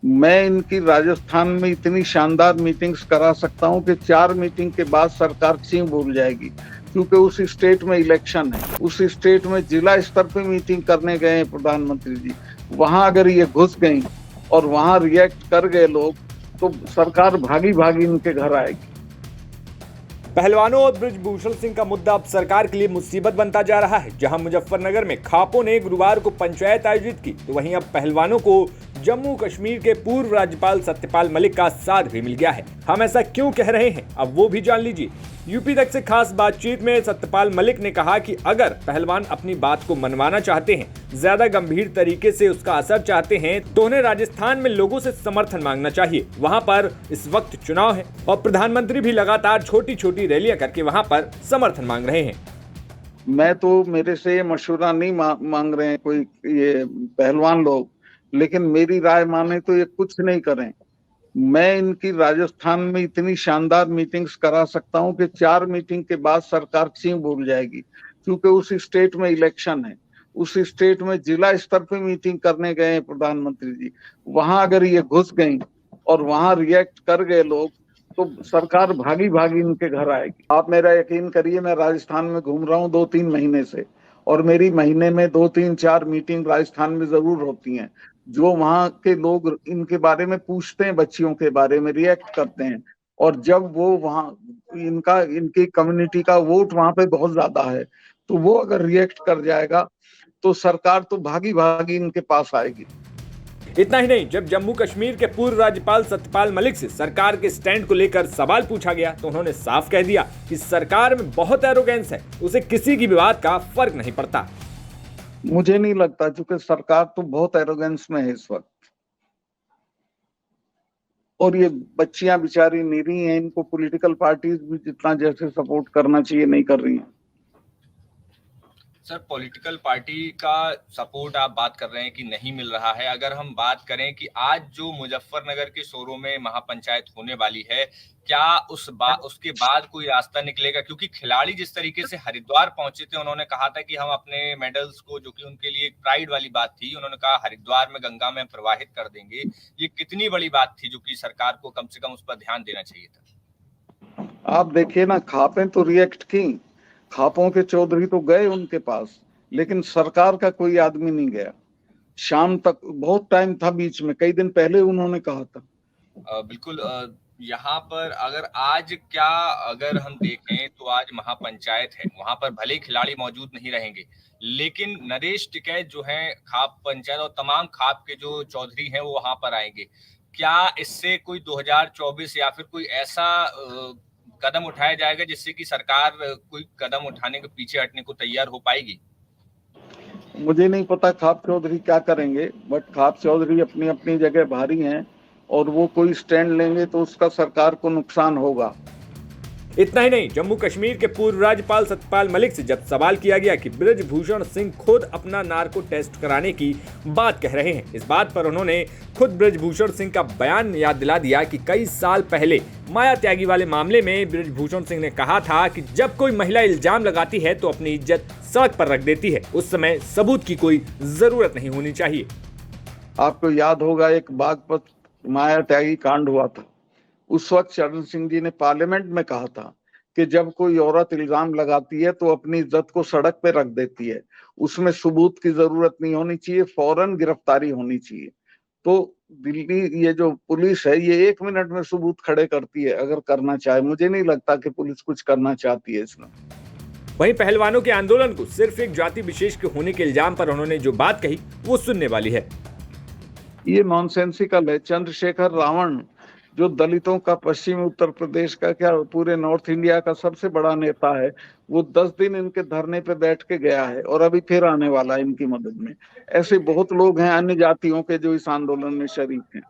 मैं इनकी राजस्थान में इतनी शानदार मीटिंग्स करा सकता हूं कि 4 मीटिंग के बाद सरकार चीं बोल जाएगी, क्योंकि उस स्टेट में इलेक्शन है। उस स्टेट में जिला स्तर पे मीटिंग करने गए हैं प्रधानमंत्री जी, वहां अगर ये घुस गई और वहां रिएक्ट कर गए लोग, तो सरकार भागी भागी इनके घर आएगी। पहलवानों और बृजभूषण सिंह का मुद्दा अब सरकार के लिए मुसीबत बनता जा रहा है। जहां मुजफ्फरनगर में खापों ने गुरुवार को पंचायत आयोजित की, तो वहीं अब पहलवानों को जम्मू कश्मीर के पूर्व राज्यपाल सत्यपाल मलिक का साथ भी मिल गया है। हम ऐसा क्यों कह रहे हैं, अब वो भी जान लीजिए। यूपी तक से खास बातचीत में सत्यपाल मलिक ने कहा कि अगर पहलवान अपनी बात को मनवाना चाहते हैं, ज्यादा गंभीर तरीके से उसका असर चाहते हैं, तो उन्हें राजस्थान में लोगों से समर्थन मांगना चाहिए। वहां पर इस वक्त चुनाव है और प्रधानमंत्री भी लगातार छोटी छोटी रैलियां करके वहां पर समर्थन मांग रहे हैं। मैं तो मेरे से ये मशवरा नहीं मांग रहे हैं कोई ये पहलवान लोग, लेकिन मेरी राय माने तो ये कुछ नहीं करें। मैं इनकी राजस्थान में इतनी शानदार मीटिंग्स करा सकता हूं कि 4 मीटिंग के बाद सरकार चीं बोल जाएगी, क्योंकि उस स्टेट में इलेक्शन है। उस स्टेट में जिला स्तर पे मीटिंग करने गए हैं प्रधानमंत्री जी, वहां अगर ये घुस गई और वहां रिएक्ट कर गए लोग, तो सरकार भागी भागी इनके घर आएगी। आप मेरा यकीन करिए, मैं राजस्थान में घूम रहा हूँ 2-3 महीने से, और मेरी महीने में 2-3-4 मीटिंग राजस्थान में जरूर होती हैं। जो वहां के लोग इनके बारे में पूछते हैं, बच्चियों के बारे में रिएक्ट करते हैं, और जब वो वहां इनकी कम्युनिटी का वोट वहां पे बहुत ज्यादा है, तो वो अगर रिएक्ट कर जाएगा तो सरकार तो भागी भागी इनके पास आएगी। इतना ही नहीं, जब जम्मू कश्मीर के पूर्व राज्यपाल सत्यपाल मलिक से सरकार के स्टैंड को लेकर सवाल पूछा गया, तो उन्होंने साफ कह दिया कि सरकार में बहुत एरोगेंस है, उसे किसी की भी बात का फर्क नहीं पड़ता। मुझे नहीं लगता, क्योंकि सरकार तो बहुत एरोगेंस में है इस वक्त, और ये बच्चियां बेचारी निरी हैं, इनको पॉलिटिकल पार्टीज भी जितना जैसे सपोर्ट करना चाहिए नहीं कर रही हैं। सर, पॉलिटिकल पार्टी का सपोर्ट आप बात कर रहे हैं कि नहीं मिल रहा है। अगर हम बात करें कि आज जो मुजफ्फरनगर के शोरों में महापंचायत होने वाली है, क्या उसके बाद कोई रास्ता निकलेगा? क्योंकि खिलाड़ी जिस तरीके से हरिद्वार पहुंचे थे, उन्होंने कहा था कि हम अपने मेडल्स को, जो कि उनके लिए एक प्राइड वाली बात थी, उन्होंने कहा हरिद्वार में गंगा में प्रवाहित कर देंगे। ये कितनी बड़ी बात थी जो कि सरकार को कम से कम उस पर ध्यान देना चाहिए था। आप देखिए ना, खापें तो रिएक्ट की, खापों के चौधरी तो गए उनके पास, लेकिन सरकार का कोई आदमी नहीं गया। शाम तक बहुत टाइम था बीच में, कई दिन पहले उन्होंने कहा था। बिल्कुल। यहाँ पर अगर हम देखें तो आज महापंचायत है, वहां पर भले ही खिलाड़ी मौजूद नहीं रहेंगे, लेकिन नरेश टिकैत जो है खाप पंचायत और तमाम खाप के जो चौधरी हैं वो वहां पर आएंगे। क्या इससे कोई 2024 या फिर कोई ऐसा कदम उठाया जाएगा जिससे कि सरकार कोई कदम उठाने के पीछे हटने को तैयार हो पाएगी? मुझे नहीं पता खाप चौधरी क्या करेंगे, बट खाप चौधरी अपनी अपनी जगह भारी हैं, और वो कोई स्टैंड लेंगे तो उसका सरकार को नुकसान होगा। इतना ही नहीं, जम्मू कश्मीर के पूर्व राज्यपाल सत्यपाल मलिक से जब सवाल किया गया कि बृजभूषण सिंह खुद अपना नार्को टेस्ट कराने की बात कह रहे हैं, इस बात पर उन्होंने खुद बृजभूषण सिंह का बयान याद दिला दिया कि कई साल पहले माया त्यागी वाले मामले में बृजभूषण सिंह ने कहा था कि जब कोई महिला इल्जाम लगाती है तो अपनी इज्जत सड़क पर रख देती है, उस समय सबूत की कोई जरूरत नहीं होनी चाहिए। आपको याद होगा, एक बागपत माया त्यागी कांड हुआ था। उस वक्त चरण सिंह जी ने पार्लियामेंट में कहा था कि जब कोई औरत इल्जाम लगाती है तो अपनी इज्जत को सड़क पे रख देती है, उसमें सबूत की जरूरत नहीं होनी चाहिए, फौरन गिरफ्तारी होनी चाहिए। तो दिल्ली ये जो पुलिस है, ये 1 मिनट में सबूत खड़े करती है अगर करना चाहे। मुझे नहीं लगता कि पुलिस कुछ करना चाहती है इसमें। वहीं पहलवानों के आंदोलन को सिर्फ एक जाति विशेष के होने के इल्जाम पर उन्होंने जो बात कही वो सुनने वाली है। ये नॉनसेंसिकल है। चंद्रशेखर रावण, जो दलितों का, पश्चिमी उत्तर प्रदेश का, क्या पूरे नॉर्थ इंडिया का सबसे बड़ा नेता है, वो 10 दिन इनके धरने पे बैठ के गया है और अभी फिर आने वाला है इनकी मदद में। ऐसे बहुत लोग हैं अन्य जातियों के जो इस आंदोलन में शरीक हैं।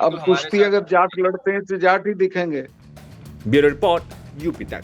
अब कुश्ती अगर जाट लड़ते हैं तो जाट ही दिखेंगे। ब्यूरो रिपोर्ट, यूपी तक।